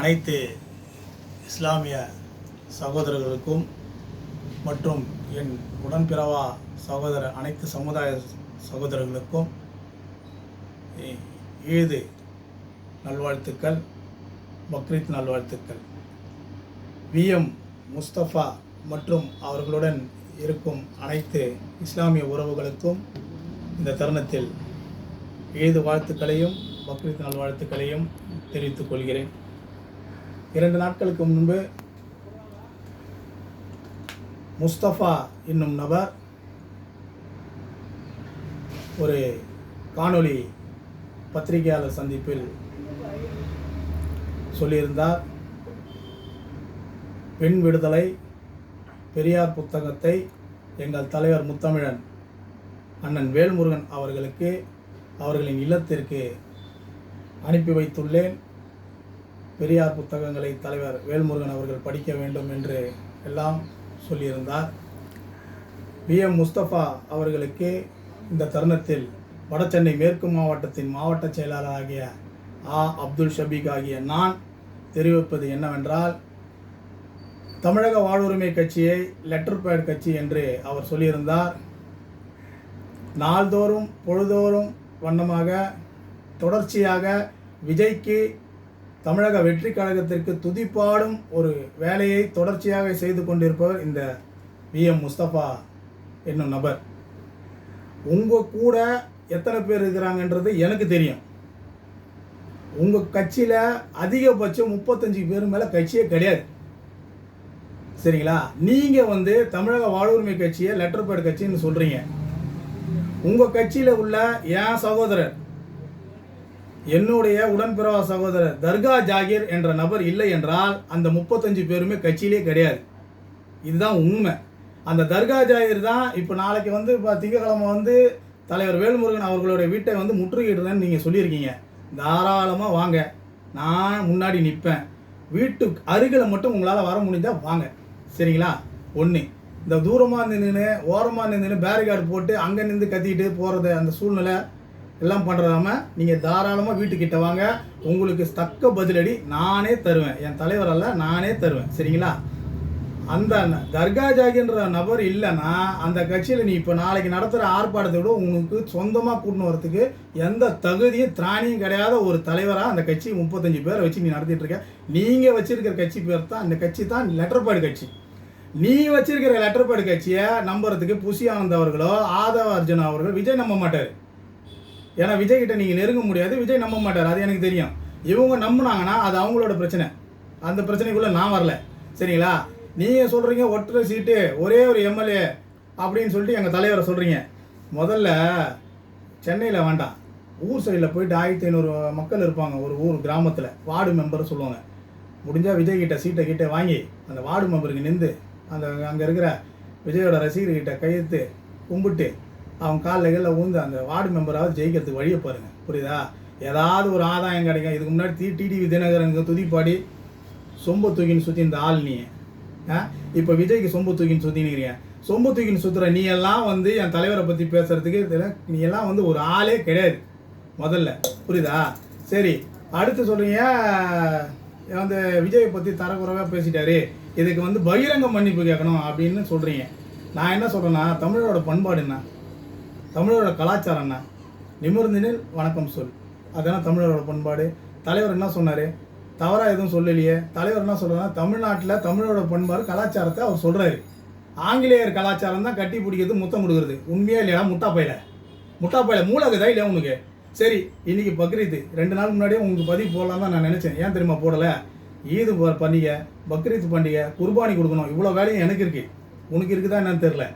அனைத்து இஸ்லாமிய சகோதரர்களுக்கும் மற்றும் என் உடன்பிறவா அனைத்து சமுதாய சகோதரர்களுக்கும் ஈது நல்வாழ்த்துக்கள், பக்ரீத் நல்வாழ்த்துக்கள். விஎம் முஸ்தபா மற்றும் அவர்களுடன் இருக்கும் அனைத்து இஸ்லாமிய உறவுகளுக்கும் இந்த தருணத்தில் ஈது வாழ்த்துக்களையும் பக்ரீத் நல்வாழ்த்துக்களையும் தெரிவித்துக் கொள்கிறேன். 2 நாட்களுக்கு முன்பு முஸ்தபா என்னும் நபர் ஒரு காணொளி பத்திரிகையாளர் சந்திப்பில் சொல்லியிருந்தார், பெண் விடுதலை பெரியார் புத்தகத்தை எங்கள் தலைவர் முத்தமிழன் அண்ணன் வேல்முருகன் அவர்களுக்கு அவர்களின் இல்லத்திற்கு அனுப்பி வைத்துள்ளேன். பெரியார் புத்தகங்களை தலைவர் வேல்முருகன் அவர்கள் படிக்க வேண்டும் என்று எல்லாம் சொல்லியிருந்தார். விஎம் முஸ்தபா அவர்களுக்கு இந்த தருணத்தில் வடசென்னை மேற்கு மாவட்டத்தின் மாவட்ட செயலாளர் ஆகிய அப்துல் ஷபீக் ஆகிய நான் தெரிவிப்பது என்னவென்றால், தமிழக வாழ்வுரிமை கட்சியை லெட்டர் பேட் கட்சி என்று அவர் சொல்லியிருந்தார். நாள்தோறும் பொழுதோறும் வண்ணமாக தொடர்ச்சியாக விஜய்க்கு தமிழக வெற்றி கழகத்திற்கு துதிப்பாடும் ஒரு வேலையை தொடர்ச்சியாக செய்து கொண்டிருப்பவர் இந்த விஎம் முஸ்தபா என்னும் நபர். உங்கள் கூட எத்தனை பேர் இருக்கிறாங்கன்றது எனக்கு தெரியும். உங்கள் கட்சியில் அதிகபட்சம் 35 பேர் மேலே கட்சியே கிடையாது, சரிங்களா? நீங்கள் தமிழக வாழ்வுரிமை கட்சியை லெட்டர் பேட் கட்சின்னு சொல்கிறீங்க. உங்கள் கட்சியில் உள்ள என் சகோதரர், என்னுடைய உடன்பிறவா சகோதரர் தர்கா ஜாகிர் என்ற நபர் இல்லை என்றால் அந்த 35 பேருமே கட்சியிலே கிடையாது. இதுதான் உண்மை. அந்த தர்கா ஜாகிர் தான் இப்போ நாளைக்கு திங்கக்கிழமை தலைவர் வேல்முருகன் அவர்களுடைய வீட்டை முற்றுகையிடுறேன்னு நீங்கள் சொல்லியிருக்கீங்க. தாராளமாக வாங்க, நான் முன்னாடி நிற்பேன். வீட்டுக்கு அருகில் மட்டும் உங்களால் வர முடிஞ்சால் வாங்க, சரிங்களா? ஒன்று, இந்த தூரமாக நின்று ஓரமாக நின்று பேரிகார்டு போட்டு அங்கே நின்று கத்திக்கிட்டு போகிறது அந்த சூழ்நிலை எல்லாம் பண்ணுறாம நீங்கள் தாராளமாக வீட்டுக்கிட்ட வாங்க. உங்களுக்கு தக்க பதிலடி நானே தருவேன். என் தலைவர் அல்ல, நானே தருவேன், சரிங்களா? அந்த தர்கா ஜாகின்ற நபர் இல்லைன்னா அந்த கட்சியில் நீ இப்போ நாளைக்கு நடத்துகிற ஆர்ப்பாட்டத்தை விட உங்களுக்கு சொந்தமாக கூட்டின்னு வரத்துக்கு எந்த தகுதியும் திராணியும் கிடையாத ஒரு தலைவராக அந்த கட்சி 35 பேரை வச்சு நீ நடத்திட்டு இருக்க. நீங்கள் வச்சிருக்கிற கட்சி பேர் தான், இந்த கட்சி தான் லெட்டர் பேட் கட்சி. நீ வச்சிருக்கிற லெட்டர் பேட் கட்சியை நம்புறதுக்கு புசி ஆனந்த் அவர்களோ ஆதவ அர்ஜுனா அவர்களோ விஜய் நம்ப மாட்டார். ஏன்னா விஜய் கிட்ட நீங்கள் நெருங்க முடியாது, விஜய் நம்ப மாட்டார், அது எனக்கு தெரியும். இவங்க நம்பினாங்கன்னா அது அவங்களோட பிரச்சனை, அந்த பிரச்சனைக்குள்ளே நான் வரல, சரிங்களா? நீங்கள் சொல்கிறீங்க ஒற்றை சீட்டு ஒரே ஒரு எம்எல்ஏ அப்படின்னு சொல்லிட்டு எங்கள் தலைவரை சொல்கிறீங்க. முதல்ல சென்னையில் வேண்டாம், ஊர் சைடில் போயிட்டு 1500 மக்கள் இருப்பாங்க ஒரு ஊர் கிராமத்தில், வார்டு மெம்பர் சொல்லுவாங்க. முடிஞ்சால் விஜய் கிட்ட சீட்டை கிட்ட வாங்கி அந்த வார்டு மெம்பருக்கு நின்று அந்த அங்கே இருக்கிற விஜயோட ரசிகர்கிட்ட கையெழுத்து கும்பிட்டு அவங்க காலில் ஊந்து அந்த வார்டு மெம்பராவது ஜெயிக்கிறதுக்கு வழியை பாருங்கள், புரியுதா? ஏதாவது ஒரு ஆதாயம் கிடைக்கும். இதுக்கு முன்னாடி டிடிவி தினகரனுக்கு துதிப்பாடி சொம்பு தூக்கின்னு சுற்றி இந்த ஆள் நீ இப்போ விஜய்க்கு சொம்பு தூக்கின்னு சுற்றினுக்கிறீங்க. சொம்பு தூக்கின்னு சுற்றுற நீ எல்லாம் என் தலைவரை பற்றி பேசுகிறதுக்கு நீ எல்லாம் ஒரு ஆளே கிடையாது முதல்ல, புரியுதா? சரி, அடுத்து சொல்கிறீங்க விஜயை பற்றி தரக்குறைவாக பேசிட்டாரு, இதுக்கு பகிரங்க மன்னிப்பு கேட்கணும் அப்படின்னு சொல்கிறீங்க. நான் என்ன சொல்கிறேன்னா, தமிழோட பண்பாடு என்ன, தமிழோட கலாச்சாரம் என்ன? நிமிர்ந்தினில் வணக்கம் சொல், அதெல்லாம் தமிழரோட பண்பாடு. தலைவர் என்ன சொன்னார்? தவறாக எதுவும் சொல்லலையே. தலைவர் என்ன சொல்கிறாருன்னா, தமிழ்நாட்டில் தமிழோட பண்பாடு கலாச்சாரத்தை அவர் சொல்கிறாரு. ஆங்கிலேயர் கலாச்சாரம் தான் கட்டி பிடிக்கிறது, முத்தம் கொடுக்குறது. உண்மையா இல்லையா? முட்டாப்பையில மூலகுதா இல்லையா உனக்கு? சரி, இன்றைக்கி பக்ரீத்து 2 நாள் முன்னாடியே உங்களுக்கு பதிவு போடலாம் தான் நான் நினச்சேன். ஏன் தெரியுமா போடலை? ஈது பண்டிகை, பக்ரீத் பண்டிகை, குர்பானி கொடுக்கணும், இவ்வளோ வேலையும் எனக்கு இருக்குது, உனக்கு இருக்குதா என்னன்னு தெரில.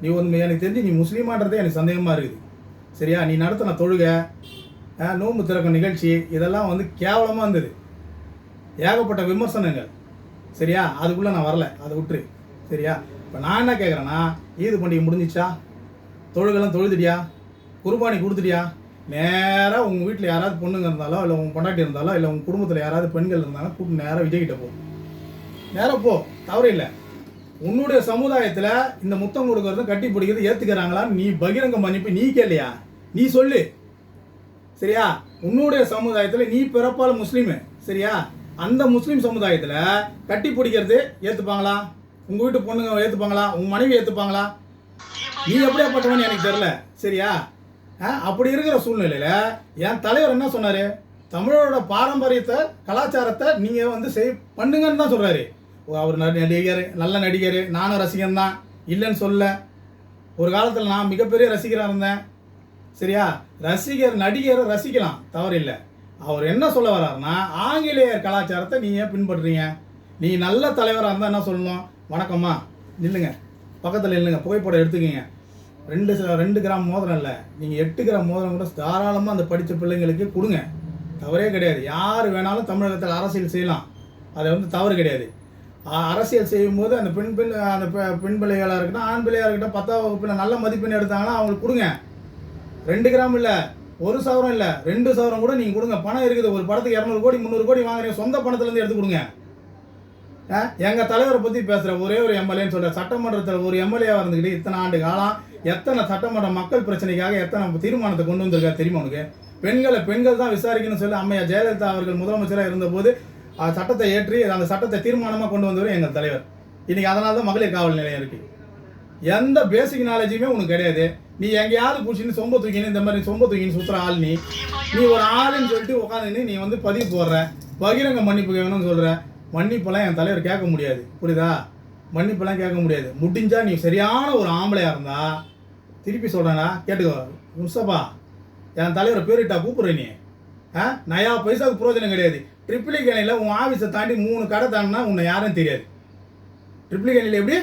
நீ எனக்கு தெரிஞ்சு நீ முஸ்லீமான்றதே எனக்கு சந்தேகமாக இருக்குது, சரியா? நீ நடத்தின தொழுகை, நோம்பு திறக்கும் நிகழ்ச்சி, இதெல்லாம் கேவலமாக இருந்தது, ஏகப்பட்ட விமர்சனங்கள், சரியா? அதுக்குள்ளே நான் வரல, அதை விட்டுரு, சரியா? இப்போ நான் என்ன கேட்குறேன்னா, ஈது பண்டிகை முடிஞ்சிச்சா? தொழுகெல்லாம் தொழுதுடியா? குர்பானி கொடுத்துட்டியா? நேராக உங்கள் வீட்டில் யாராவது பொண்ணுங்க இருந்தாலோ இல்லை உங்கள் பொண்டாட்டி இருந்தாலோ இல்லை உங்கள் குடும்பத்தில் யாராவது பெண்கள் இருந்தாலும் கூப்பிட்டு நேராக விஜய்கிட்ட போ, நேராக போ, தவறு இல்லை. உன்னுடைய சமுதாயத்தில் இந்த முத்தம் கொடுக்கறதும் கட்டி பிடிக்கிறது ஏற்றுக்கிறாங்களான்னு நீ பகிரங்க மன்னிப்பு நீ கேள்லையா? நீ சொல்லு, சரியா? உன்னுடைய சமுதாயத்தில் நீ பிறப்பால் முஸ்லீமு, சரியா? அந்த முஸ்லீம் சமுதாயத்தில் கட்டி பிடிக்கிறது ஏற்றுப்பாங்களா? உங்கள் வீட்டு பொண்ணுங்க ஏற்றுப்பாங்களா? உங்கள் மனைவி ஏற்றுப்பாங்களா? நீ எப்படியாப்பட்டவன்னு எனக்கு தெரில, சரியா? அப்படி இருக்கிற சூழ்நிலையில் என் தலைவர் என்ன சொன்னார்? தமிழரோட பாரம்பரியத்தை கலாச்சாரத்தை நீங்கள் வந்து பண்ணுங்கன்னு தான் சொல்கிறாரு. அவர் நடிகர், நல்ல நடிகர், நானும் ரசிகன் தான், இல்லைன்னு சொல்ல. ஒரு காலத்தில் நான் மிகப்பெரிய ரசிகராக இருந்தேன், சரியா? நடிகரை ரசிக்கலாம், தவறில்லை. அவர் என்ன சொல்ல வர்றாருன்னா, ஆங்கிலேயர் கலாச்சாரத்தை நீங்கள் பின்பற்றுறீங்க. நீ நல்ல தலைவராக இருந்தால் என்ன சொல்லணும்? வணக்கம்மா, நில்லுங்க, பக்கத்தில் நில்லுங்க, புகைப்படம் எடுத்துக்கிங்க. 2 கிராம் மோதிரம் இல்லை, நீங்கள் 8 கிராம் மோதிரம் கூட தாராளமாக அந்த படித்த பிள்ளைங்களுக்கு கொடுங்க, தவறே கிடையாது. யார் வேணாலும் தமிழகத்தில் அரசியல் செய்யலாம், அது வந்து தவறு கிடையாது. அரசியல் செய்யும்போது அந்த பெண் பிள்ளைகளாக இருக்கட்டும், ஆண் பிள்ளையாக இருக்கட்டும், 10ஆம் வகுப்பில் நல்ல மதிப்பெண் எடுத்தாங்கன்னா அவங்களுக்கு கொடுங்க. 2 கிராம் இல்லை, 1 சவரம் இல்லை, 2 சவரம் கூட நீங்கள் கொடுங்க. பணம் இருக்குது, ஒரு படத்துக்கு 200 கோடி 300 கோடி வாங்குறீங்க, சொந்த பணத்துலேருந்து எடுத்து கொடுங்க. எங்கள் தலைவரை பற்றி பேசுகிற ஒரே ஒரு எம்எல்ஏன்னு சொல்கிற, சட்டமன்றத்தில் ஒரு எம்எல்ஏவாக இருந்துக்கிட்டு இத்தனை ஆண்டு காலம் எத்தனை சட்டமன்ற மக்கள் பிரச்சனைக்காக எத்தனை தீர்மானத்தை கொண்டு வந்திருக்கா தெரியுமா உனக்கு? பெண்கள் தான் விசாரிக்கணும்னு சொல்லி அம்மையா ஜெயலலிதா அவர்கள் முதலமைச்சராக இருந்தபோது சட்டத்தை ஏற்றி அந்த சட்டத்தை தீர்மானமாக கொண்டு வந்தவர் எங்கள் தலைவர். இன்றைக்கி அதனால தான் மகளிர் காவல் நிலையம் இருக்குது. எந்த பேசிக் நாலேஜுமே உனக்கு கிடையாது. நீ எங்கேயாவது பிடிச்சின்னு சொம்ப தூக்கின்னு இந்த மாதிரி சொம்ப தூக்கின்னு சுற்றுற ஆள் நீ ஒரு ஆளுன்னு சொல்லிட்டு உட்காந்துன்னு நீ வந்து பதிவு போடுற, பகிரங்க மன்னிப்பு கேட்கணும்னு சொல்கிற. மன்னிப்பெல்லாம் என் தலைவர் கேட்க முடியாது, புரியுதா? மன்னிப்பெல்லாம் கேட்க முடியாது. முடிஞ்சால் நீ சரியான ஒரு ஆம்பளையாக இருந்தா, திருப்பி சொல்கிறேன்னா கேட்டுக்கோ முஸ்தபா, என் தலைவரை பேரிட்டா கூப்பிட்ற நீ. நயா பைசாவுக்கு பிரயோஜனம் கிடையாது. ட்ரிபிளிகேணியில் உன் ஆஃபீஸை தாண்டி 3 கடை தாண்டினா உன்னை யாரும் தெரியாது. ட்ரிபிளிகேணியில் எப்படி